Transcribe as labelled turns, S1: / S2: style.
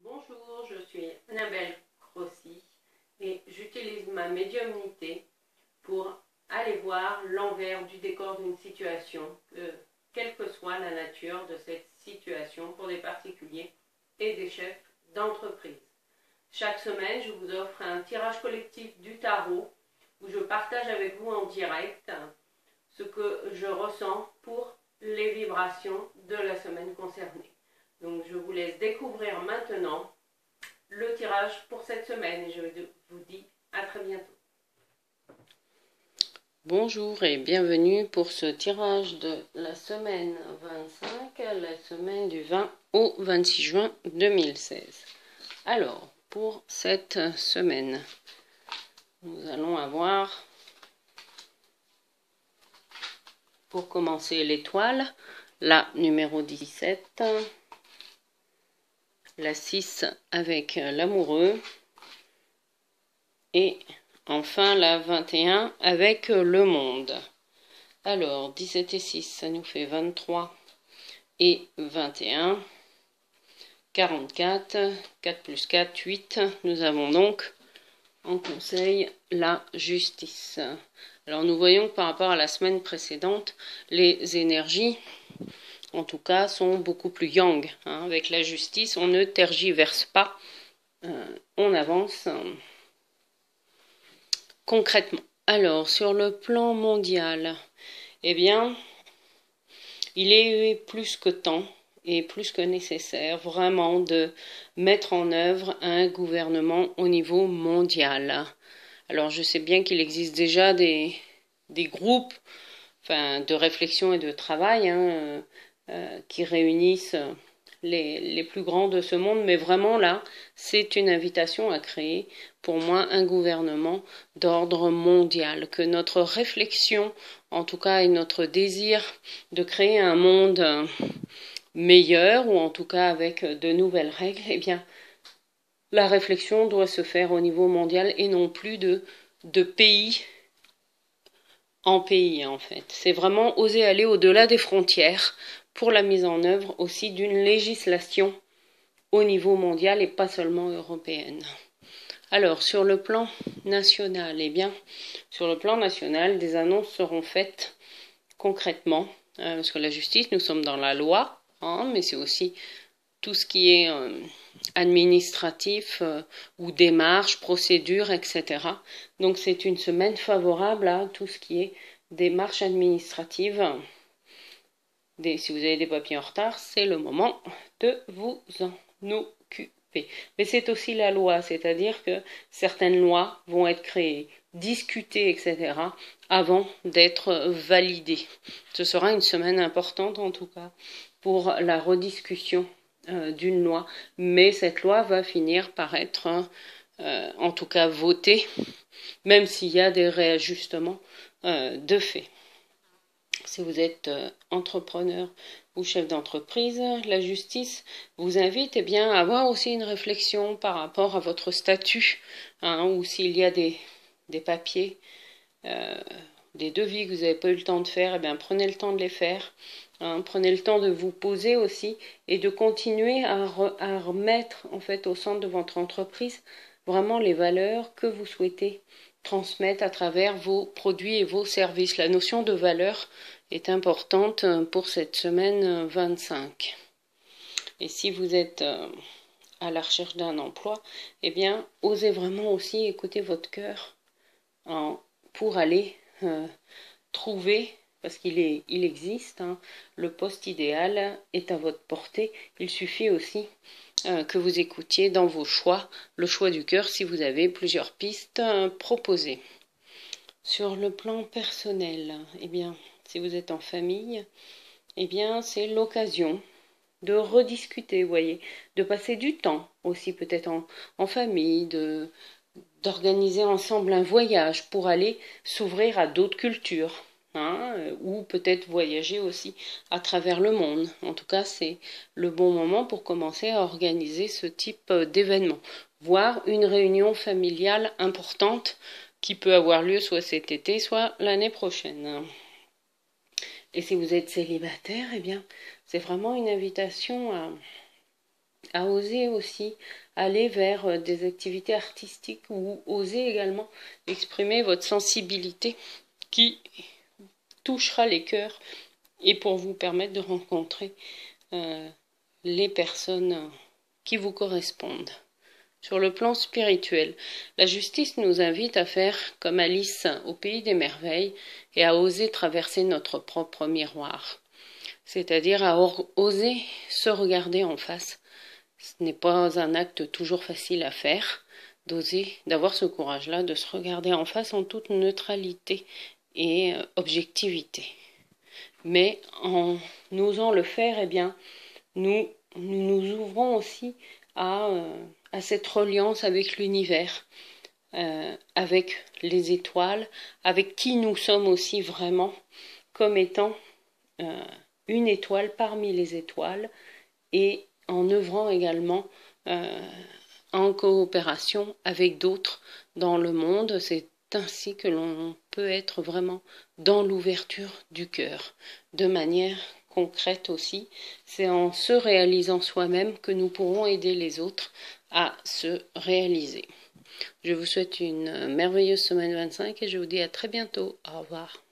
S1: Bonjour, je suis Annabelle Crossi et j'utilise ma médiumnité pour aller voir l'envers du décor d'une situation, quelle que soit la nature de cette situation pour des particuliers et des chefs d'entreprise. Chaque semaine, je vous offre un tirage collectif du tarot où je partage avec vous en direct ce que je ressens pour les vibrations de la semaine concernée. Donc je vous laisse découvrir maintenant le tirage pour cette semaine et je vous dis à très bientôt.
S2: Bonjour et bienvenue pour ce tirage de la semaine 25, la semaine du 20 au 26 juin 2016. Alors, pour cette semaine, nous allons avoir, pour commencer, l'étoile, la numéro 17, la 6 avec l'amoureux et enfin la 21 avec le monde. Alors 17 et 6, ça nous fait 23 et 21, 44, 4 plus 4, 8. Nous avons donc en conseil la justice. Alors nous voyons que par rapport à la semaine précédente, les énergies en tout cas sont beaucoup plus yang. Avec la justice, on ne tergiverse pas, on avance concrètement. Alors sur le plan mondial, eh bien, il est plus que temps et plus que nécessaire vraiment de mettre en œuvre un gouvernement au niveau mondial. Alors je sais bien qu'il existe déjà des groupes de réflexion et de travail qui réunissent les plus grands de ce monde, mais vraiment là, c'est une invitation à créer, pour moi, un gouvernement d'ordre mondial, que notre réflexion, en tout cas, et notre désir de créer un monde meilleur, ou en tout cas avec de nouvelles règles, eh bien, la réflexion doit se faire au niveau mondial et non plus de pays en pays, en fait. C'est vraiment oser aller au-delà des frontières pour la mise en œuvre aussi d'une législation au niveau mondial et pas seulement européenne. Alors, sur le plan national, eh bien, sur le plan national, des annonces seront faites concrètement, parce que la justice, nous sommes dans la loi, mais c'est aussi tout ce qui est administratif ou démarches, procédures, etc. Donc c'est une semaine favorable à tout ce qui est démarches administratives. Si vous avez des papiers en retard, c'est le moment de vous en occuper. Mais c'est aussi la loi, c'est-à-dire que certaines lois vont être créées, discutées, etc., avant d'être validées. Ce sera une semaine importante, en tout cas, pour la rediscussion d'une loi, mais cette loi va finir par être, en tout cas, votée, même s'il y a des réajustements de fait. Si vous êtes entrepreneur ou chef d'entreprise, la justice vous invite à avoir aussi une réflexion par rapport à votre statut, ou s'il y a des papiers, des devis que vous n'avez pas eu le temps de faire, prenez le temps de les faire. Prenez le temps de vous poser aussi et de continuer à remettre en fait au centre de votre entreprise vraiment les valeurs que vous souhaitez transmettre à travers vos produits et vos services. La notion de valeur est importante pour cette semaine 25. Et si vous êtes à la recherche d'un emploi, osez vraiment aussi écouter votre cœur pour aller trouver, parce qu'il existe, le poste idéal est à votre portée. Il suffit aussi que vous écoutiez dans vos choix, le choix du cœur, si vous avez plusieurs pistes proposées. Sur le plan personnel, si vous êtes en famille, c'est l'occasion de rediscuter, vous voyez, de passer du temps aussi peut-être en famille, d'organiser ensemble un voyage pour aller s'ouvrir à d'autres cultures. Ou peut-être voyager aussi à travers le monde. En tout cas, c'est le bon moment pour commencer à organiser ce type d'événement. Voire une réunion familiale importante qui peut avoir lieu soit cet été, soit l'année prochaine. Et si vous êtes célibataire, c'est vraiment une invitation à oser aussi aller vers des activités artistiques ou oser également exprimer votre sensibilité qui touchera les cœurs et pour vous permettre de rencontrer les personnes qui vous correspondent. Sur le plan spirituel, la justice nous invite à faire comme Alice au pays des merveilles et à oser traverser notre propre miroir, c'est-à-dire à oser se regarder en face. Ce n'est pas un acte toujours facile à faire, d'oser, d'avoir ce courage-là, de se regarder en face en toute neutralité et objectivité. Mais en osant le faire, eh bien, nous ouvrons aussi à cette reliance avec l'univers, avec les étoiles, avec qui nous sommes aussi vraiment, comme étant une étoile parmi les étoiles, et en œuvrant également en coopération avec d'autres dans le monde. C'est ainsi que l'on peut être vraiment dans l'ouverture du cœur, de manière concrète aussi. C'est en se réalisant soi-même que nous pourrons aider les autres à se réaliser. Je vous souhaite une merveilleuse semaine 25 et je vous dis à très bientôt. Au revoir.